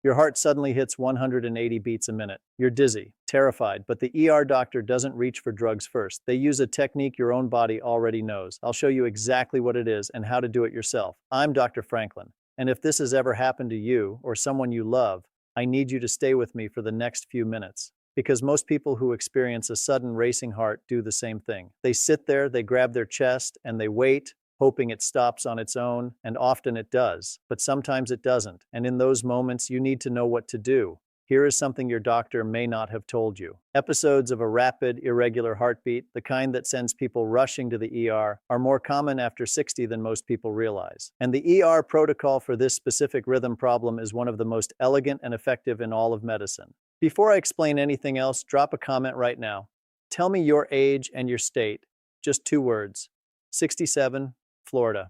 Your heart suddenly hits 180 beats a minute. You're dizzy, terrified, but the ER doctor doesn't reach for drugs first. They use a technique your own body already knows. I'll show you exactly what it is and how to do it yourself. I'm Dr. Franklin, and if this has ever happened to you or someone you love, I need you to stay with me for the next few minutes. Because most people who experience a sudden racing heart do the same thing. They sit there, they grab their chest, and they wait, hoping it stops on its own, and often it does, but sometimes it doesn't. And in those moments, you need to know what to do. Here is something your doctor may not have told you. Episodes of a rapid, irregular heartbeat, the kind that sends people rushing to the ER, are more common after 60 than most people realize. And the ER protocol for this specific rhythm problem is one of the most elegant and effective in all of medicine. Before I explain anything else, drop a comment right now. Tell me your age and your state. Just 2 words. 67, Florida.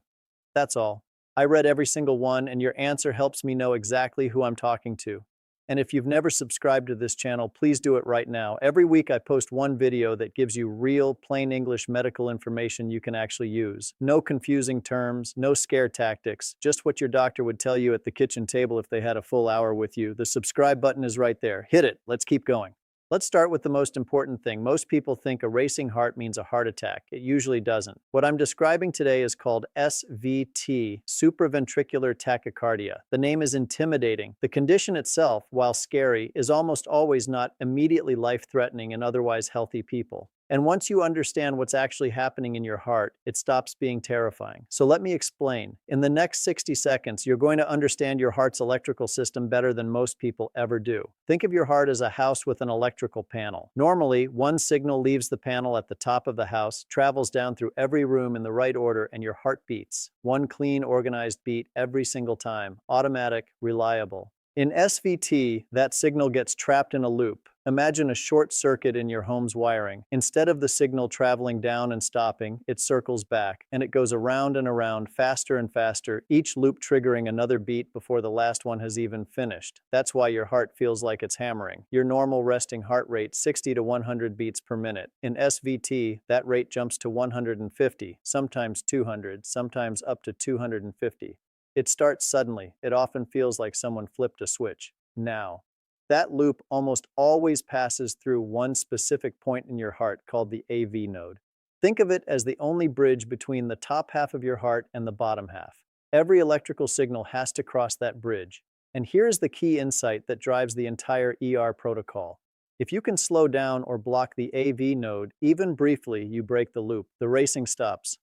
That's all. I read every single one, and your answer helps me know exactly who I'm talking to. And if you've never subscribed to this channel, please do it right now. Every week I post one video that gives you real, plain English medical information you can actually use. No confusing terms, no scare tactics, just what your doctor would tell you at the kitchen table if they had a full hour with you. The subscribe button is right there. Hit it. Let's keep going. Let's start with the most important thing. Most people think a racing heart means a heart attack. It usually doesn't. What I'm describing today is called SVT, supraventricular tachycardia. The name is intimidating. The condition itself, while scary, is almost always not immediately life-threatening in otherwise healthy people. And once you understand what's actually happening in your heart, it stops being terrifying. So let me explain. In the next 60 seconds, you're going to understand your heart's electrical system better than most people ever do. Think of your heart as a house with an electrical panel. Normally, one signal leaves the panel at the top of the house, travels down through every room in the right order, and your heart beats. One clean, organized beat every single time. Automatic, reliable. In SVT, that signal gets trapped in a loop. Imagine a short circuit in your home's wiring. Instead of the signal traveling down and stopping, it circles back, and it goes around and around, faster and faster, each loop triggering another beat before the last one has even finished. That's why your heart feels like it's hammering. Your normal resting heart rate, 60 to 100 beats per minute. In SVT, that rate jumps to 150, sometimes 200, sometimes up to 250. It starts suddenly. It often feels like someone flipped a switch. Now. That loop almost always passes through one specific point in your heart called the AV node. Think of it as the only bridge between the top half of your heart and the bottom half. Every electrical signal has to cross that bridge. And here's the key insight that drives the entire ER protocol. If you can slow down or block the AV node, even briefly, you break the loop. The racing stops.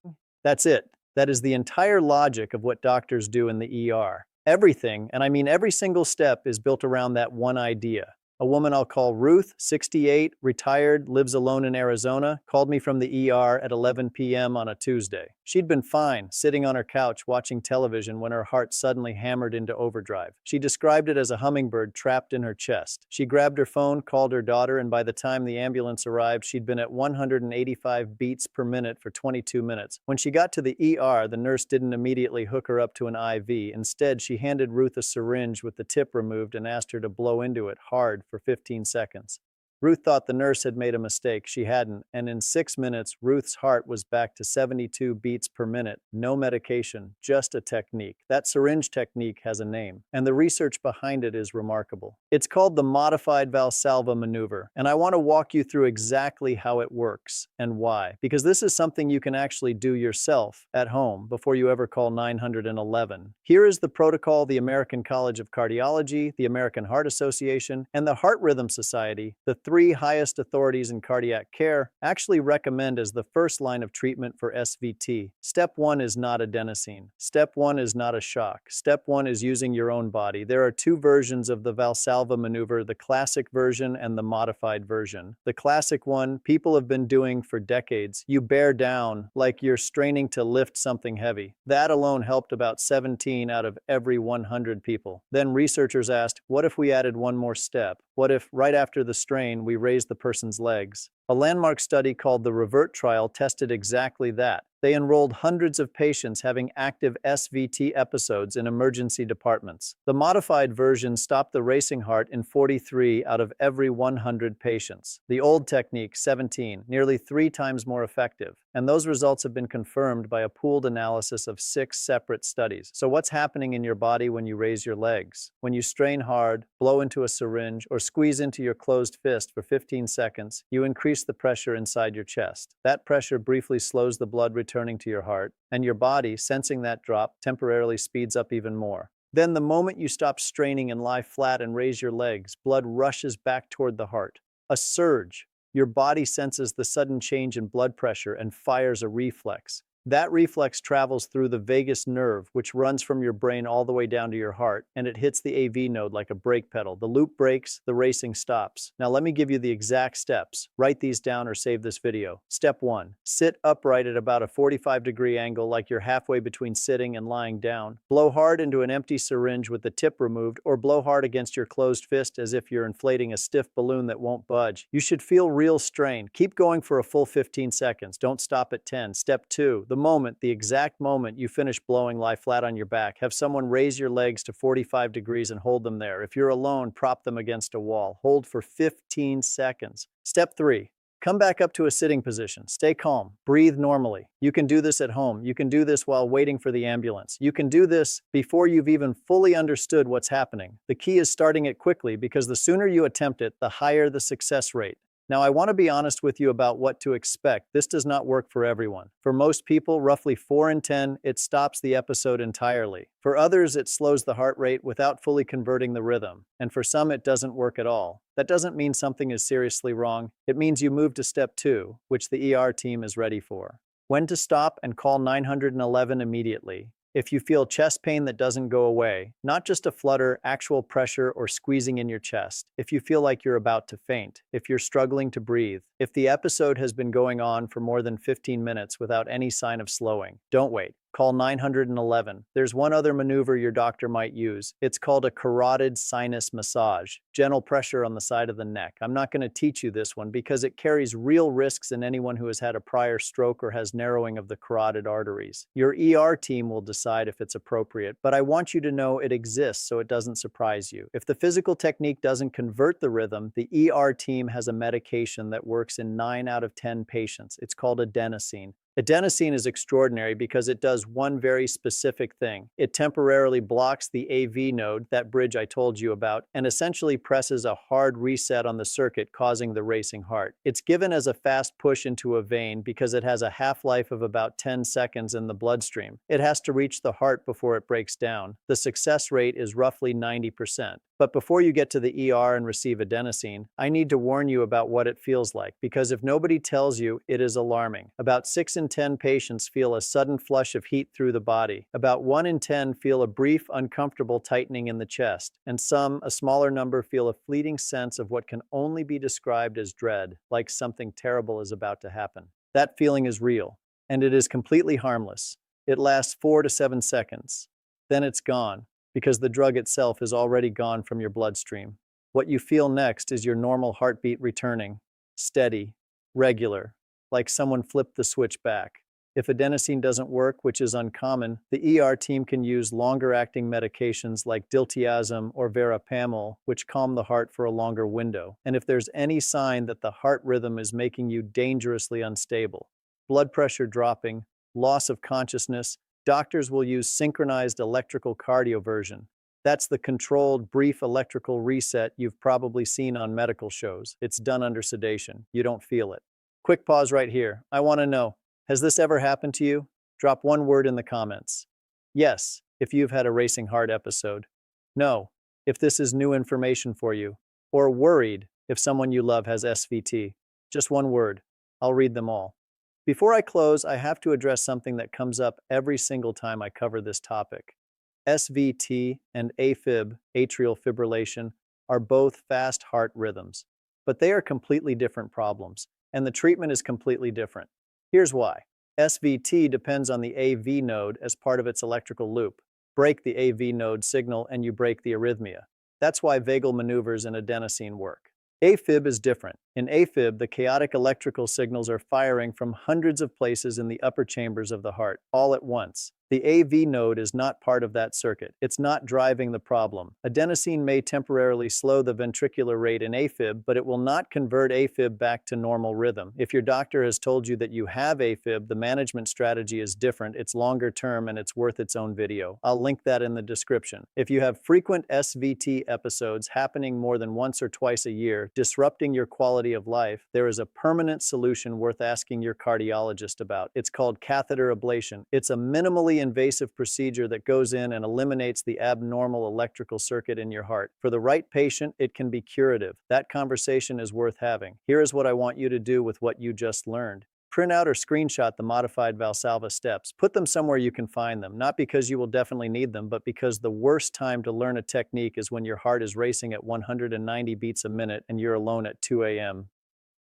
That's it. That is the entire logic of what doctors do in the ER. Everything, and I mean every single step, is built around that one idea. A woman I'll call Ruth, 68, retired, lives alone in Arizona, called me from the ER at 11 p.m. on a Tuesday. She'd been fine, sitting on her couch watching television when her heart suddenly hammered into overdrive. She described it as a hummingbird trapped in her chest. She grabbed her phone, called her daughter, and by the time the ambulance arrived, she'd been at 185 beats per minute for 22 minutes. When she got to the ER, the nurse didn't immediately hook her up to an IV. Instead, she handed Ruth a syringe with the tip removed and asked her to blow into it hard for 15 seconds. Ruth thought the nurse had made a mistake. She hadn't, and in 6 minutes, Ruth's heart was back to 72 beats per minute. No medication, just a technique. That syringe technique has a name, and the research behind it is remarkable. It's called the Modified Valsalva Maneuver, and I want to walk you through exactly how it works and why, because this is something you can actually do yourself at home before you ever call 911. Here is the protocol the American College of Cardiology, the American Heart Association, and the Heart Rhythm Society, the 3 highest authorities in cardiac care, actually recommend as the first line of treatment for SVT. Step 1 is not adenosine. Step 1 is not a shock. Step 1 is using your own body. There are 2 versions of the Valsalva maneuver, the classic version and the modified version. The classic one, people have been doing for decades. You bear down like you're straining to lift something heavy. That alone helped about 17 out of every 100 people. Then researchers asked, what if we added one more step? What if, right after the strain, we raised the person's legs? A landmark study called the REVERT trial tested exactly that. They enrolled hundreds of patients having active SVT episodes in emergency departments. The modified version stopped the racing heart in 43 out of every 100 patients. The old technique, 17, nearly 3 times more effective. And those results have been confirmed by a pooled analysis of 6 separate studies. So what's happening in your body when you raise your legs? When you strain hard, blow into a syringe, or squeeze into your closed fist for 15 seconds, you increase the pressure inside your chest. That pressure briefly slows the blood returning to your heart, and your body, sensing that drop, temporarily speeds up even more. Then the moment you stop straining and lie flat and raise your legs, blood rushes back toward the heart. A surge. Your body senses the sudden change in blood pressure and fires a reflex. That reflex travels through the vagus nerve, which runs from your brain all the way down to your heart, and it hits the AV node like a brake pedal. The loop breaks, the racing stops. Now let me give you the exact steps. Write these down or save this video. Step 1. Sit upright at about a 45-degree angle like you're halfway between sitting and lying down. Blow hard into an empty syringe with the tip removed, or blow hard against your closed fist as if you're inflating a stiff balloon that won't budge. You should feel real strain. Keep going for a full 15 seconds. Don't stop at 10. Step 2. The exact moment you finish blowing, lie flat on your back. Have someone raise your legs to 45 degrees and hold them there. If you're alone, prop them against a wall. Hold for 15 seconds. Step 3. Come back up to a sitting position. Stay calm. Breathe normally. You can do this at home. You can do this while waiting for the ambulance. You can do this before you've even fully understood what's happening. The key is starting it quickly, because the sooner you attempt it, the higher the success rate. Now, I want to be honest with you about what to expect. This does not work for everyone. For most people, roughly 4 in 10, it stops the episode entirely. For others, it slows the heart rate without fully converting the rhythm. And for some, it doesn't work at all. That doesn't mean something is seriously wrong. It means you move to step 2, which the ER team is ready for. When to stop and call 911 immediately. If you feel chest pain that doesn't go away, not just a flutter, actual pressure or squeezing in your chest, if you feel like you're about to faint, if you're struggling to breathe, if the episode has been going on for more than 15 minutes without any sign of slowing, don't wait. Call 911. There's one other maneuver your doctor might use. It's called a carotid sinus massage. Gentle pressure on the side of the neck. I'm not going to teach you this one because it carries real risks in anyone who has had a prior stroke or has narrowing of the carotid arteries. Your ER team will decide if it's appropriate, but I want you to know it exists so it doesn't surprise you. If the physical technique doesn't convert the rhythm, the ER team has a medication that works in 9 out of 10 patients. It's called adenosine. Adenosine is extraordinary because it does one very specific thing. It temporarily blocks the AV node, that bridge I told you about, and essentially presses a hard reset on the circuit, causing the racing heart. It's given as a fast push into a vein because it has a half-life of about 10 seconds in the bloodstream. It has to reach the heart before it breaks down. The success rate is roughly 90%. But before you get to the ER and receive adenosine, I need to warn you about what it feels like, because if nobody tells you, it is alarming. About 6 in 10 patients feel a sudden flush of heat through the body. About 1 in 10 feel a brief, uncomfortable tightening in the chest. And some, a smaller number, feel a fleeting sense of what can only be described as dread, like something terrible is about to happen. That feeling is real, and it is completely harmless. It lasts 4 to 7 seconds. Then it's gone, because the drug itself is already gone from your bloodstream. What you feel next is your normal heartbeat returning, steady, regular, like someone flipped the switch back. If adenosine doesn't work, which is uncommon, the ER team can use longer-acting medications like diltiazem or verapamil, which calm the heart for a longer window. And if there's any sign that the heart rhythm is making you dangerously unstable, blood pressure dropping, loss of consciousness, doctors will use synchronized electrical cardioversion. That's the controlled, brief electrical reset you've probably seen on medical shows. It's done under sedation. You don't feel it. Quick pause right here. I want to know, has this ever happened to you? Drop one word in the comments. Yes, if you've had a racing heart episode. No, if this is new information for you. Or worried if someone you love has SVT. Just one word. I'll read them all. Before I close, I have to address something that comes up every single time I cover this topic. SVT and AFib, atrial fibrillation, are both fast heart rhythms, but they are completely different problems, and the treatment is completely different. Here's why. SVT depends on the AV node as part of its electrical loop. Break the AV node signal and you break the arrhythmia. That's why vagal maneuvers and adenosine work. AFib is different. In AFib, the chaotic electrical signals are firing from hundreds of places in the upper chambers of the heart, all at once. The AV node is not part of that circuit. It's not driving the problem. Adenosine may temporarily slow the ventricular rate in AFib, but it will not convert AFib back to normal rhythm. If your doctor has told you that you have AFib, the management strategy is different, it's longer term, and it's worth its own video. I'll link that in the description. If you have frequent SVT episodes happening more than once or twice a year, disrupting your quality of life, there is a permanent solution worth asking your cardiologist about. It's called catheter ablation. It's a minimally invasive procedure that goes in and eliminates the abnormal electrical circuit in your heart. For the right patient, it can be curative. That conversation is worth having. Here is what I want you to do with what you just learned. Print out or screenshot the modified Valsalva steps. Put them somewhere you can find them, not because you will definitely need them, but because the worst time to learn a technique is when your heart is racing at 190 beats a minute and you're alone at 2 a.m.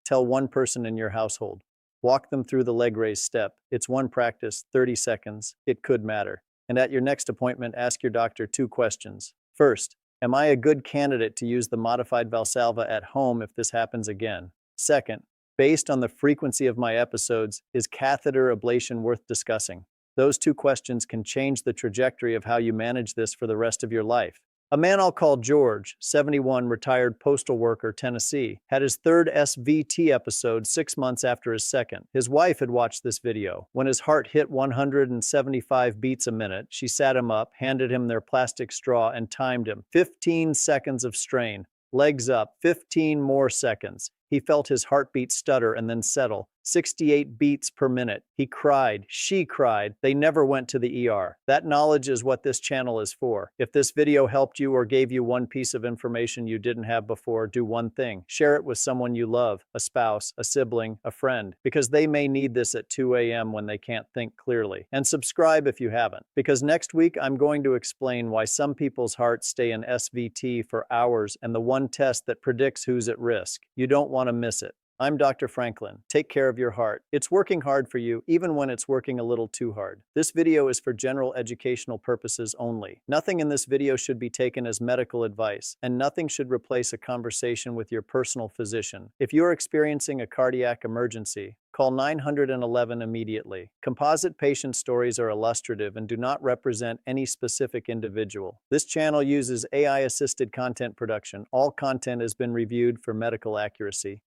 Tell one person in your household. Walk them through the leg raise step. It's one practice, 30 seconds. It could matter. And at your next appointment, ask your doctor 2 questions. First, am I a good candidate to use the modified Valsalva at home if this happens again? Second, based on the frequency of my episodes, is catheter ablation worth discussing? Those 2 questions can change the trajectory of how you manage this for the rest of your life. A man I'll call George, 71, retired postal worker, Tennessee, had his 3rd SVT episode 6 months after his 2nd. His wife had watched this video. When his heart hit 175 beats a minute, she sat him up, handed him their plastic straw, and timed him. 15 seconds of strain. Legs up, 15 more seconds. He felt his heartbeat stutter and then settle. 68 beats per minute. He cried. She cried. They never went to the ER. That knowledge is what this channel is for. If this video helped you or gave you one piece of information you didn't have before, do one thing. Share it with someone you love, a spouse, a sibling, a friend, because they may need this at 2 a.m. when they can't think clearly. And subscribe if you haven't, because next week I'm going to explain why some people's hearts stay in SVT for hours and the one test that predicts who's at risk. You don't want to miss it. I'm Dr. Franklin. Take care of your heart. It's working hard for you, even when it's working a little too hard. This video is for general educational purposes only. Nothing in this video should be taken as medical advice, and nothing should replace a conversation with your personal physician. If you're experiencing a cardiac emergency, call 911 immediately. Composite patient stories are illustrative and do not represent any specific individual. This channel uses AI-assisted content production. All content has been reviewed for medical accuracy.